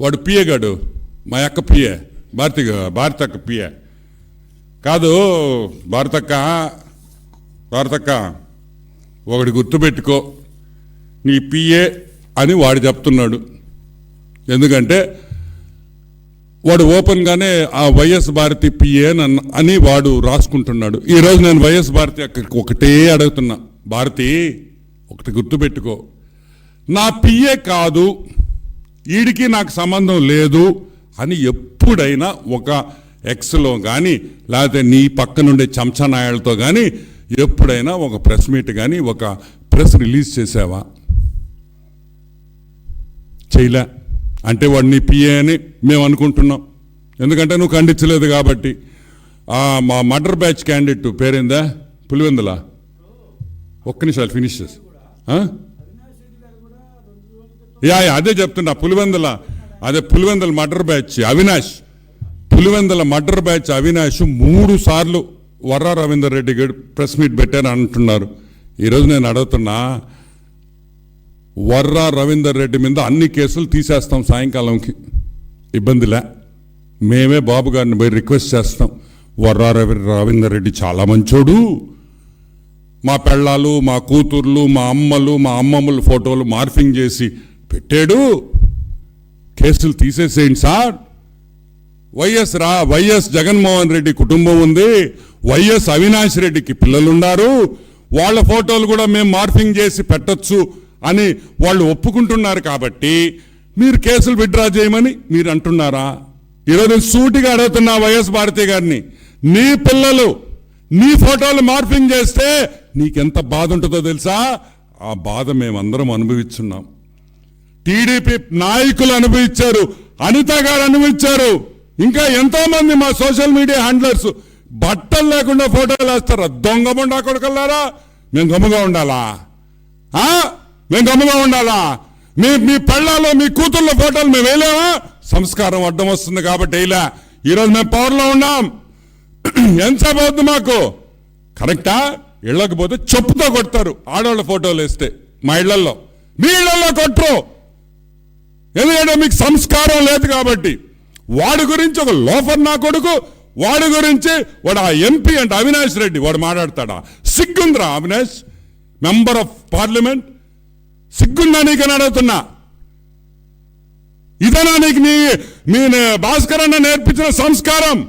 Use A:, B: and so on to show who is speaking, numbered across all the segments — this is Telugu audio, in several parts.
A: వాడు పిఏ గాడు, మా అక్క పిఏ, భారతక్క పిఏ కాదు. భారతక్క ఒకటి గుర్తుపెట్టుకో, నీ పిఏ అని వాడు చెప్తున్నాడు. ఎందుకంటే వాడు ఓపెన్గానే ఆ వైఎస్ భారతి పిఏ అని వాడు రాసుకుంటున్నాడు. ఈరోజు నేను వైఎస్ భారతి అక్కడికి ఒకటే అడుగుతున్నా, భారతి ఒకటి గుర్తుపెట్టుకో, నా పిఏ కాదు, వీడికి నాకు సంబంధం లేదు అని ఎప్పుడైనా ఒక ఎక్స్లో కానీ లేకపోతే నీ పక్కనుండే చెంచా నాయాలతో కానీ ఎప్పుడైనా ఒక ప్రెస్ మీట్ కానీ ఒక ప్రెస్ రిలీజ్ చేసావా? చేయలే. అంటే వాడు నీ పిఏ అని మేము అనుకుంటున్నాం, ఎందుకంటే నువ్వు ఖండించలేదు కాబట్టి. మా మర్డర్ బ్యాచ్ క్యాండిడేట్ పేరేందా? పులివెందుల. ఒక్క నిమిషాలు ఫినిష్ చేసి అదే చెప్తున్నా. Pulivendula murder batch Avinash, Pulivendula murder batch Avinash 3 సార్లు వర్రా రవీందర్ రెడ్డి గారు ప్రెస్ మీట్ పెట్టారని అంటున్నారు. ఈరోజు నేను అడుగుతున్నా, వర్రా రవీందర్ రెడ్డి మీద అన్ని కేసులు తీసేస్తాం సాయంకాలంకి, ఇబ్బందిలే. మేమే బాబు గారిని పోయి రిక్వెస్ట్ చేస్తాం, వర్రా రవీందర్ రెడ్డి చాలా మంచోడు, మా పెళ్ళాలు, మా కూతుర్లు, మా అమ్మలు, మా అమ్మమ్మల ఫోటోలు మార్ఫింగ్ చేసి పెట్టాడు, కేసులు తీసేసేయండి సార్. వైఎస్ జగన్మోహన్ రెడ్డి కుటుంబం ఉంది, వైఎస్ అవినాష్ రెడ్డికి పిల్లలున్నారు, వాళ్ళ ఫోటోలు కూడా మేము మార్ఫింగ్ చేసి పెట్టచ్చు అని వాళ్ళు ఒప్పుకుంటున్నారు. కాబట్టి మీరు కేసులు విత్డ్రా చేయమని మీరు అంటున్నారా? ఈరోజు సూటిగా అడుగుతున్నా వైఎస్ భారతి గారిని, నీ పిల్లలు నీ ఫోటోలు మార్ఫింగ్ చేస్తే నీకెంత బాధ ఉంటుందో తెలుసా? ఆ బాధ మేమందరం అనుభవిస్తున్నాం. టీడీపీ నాయకులు అనుభవించారు, అనిత గారు అనుభవించారు, ఇంకా ఎంతో మంది మా సోషల్ మీడియా హ్యాండ్లర్స్ బట్టలు లేకుండా ఫోటోలు వేస్తారా? దొంగ బొండా కొడుకల్లారా, మేము గమ్ముగా ఉండాలా? మేము గమ్ముగా ఉండాలా? మీ పళ్ళాలో మీ కూతుర్ల ఫోటోలు మేము వేయలేమా? సంస్కారం అడ్డం వస్తుంది కాబట్టి వేయలే. ఈరోజు మేము పవర్లో ఉన్నాం, ఎంతసేపు అవుతుంది మాకు? కరెక్టా? ఇళ్ళకి పోతే చెప్పుతో కొడతారు ఆడవాళ్ళ ఫోటోలు వేస్తే. మా ఇళ్లలో, మీ ఇళ్లలో కొట్టరు, ఎందుకంటే మీకు సంస్కారం లేదు కాబట్టి. వాడి గురించి ఒక లోఫర్ నా కొడుకు, వాడి గురించి వాడు ఆ ఎంపీ అంటే అవినాష్ రెడ్డి వాడు మాట్లాడతాడా? సిగ్గుందిరా అవినాష్, మెంబర్ ఆఫ్ పార్లమెంట్, సిగ్గుందా నీకని అడుగుతున్నా. ఇదేనా నీకు మీ భాస్కర్ అన్న నేర్పించిన సంస్కారం?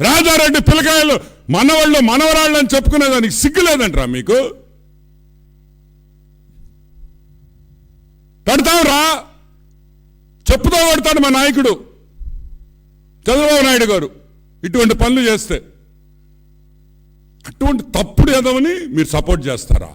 A: రాజారెడ్డి పిల్లకాయలు మనవాళ్ళు మనవరాళ్ళు అని చెప్పుకునేదానికి సిగ్గులేదంటరా మీకు? కడతాం రా, చెప్పుతో కొడతాడు మా నాయకుడు చంద్రబాబు నాయుడు గారు ఇటువంటి పనులు చేస్తే. అటువంటి తప్పుడు ఎదవని మీరు సపోర్ట్ చేస్తారా?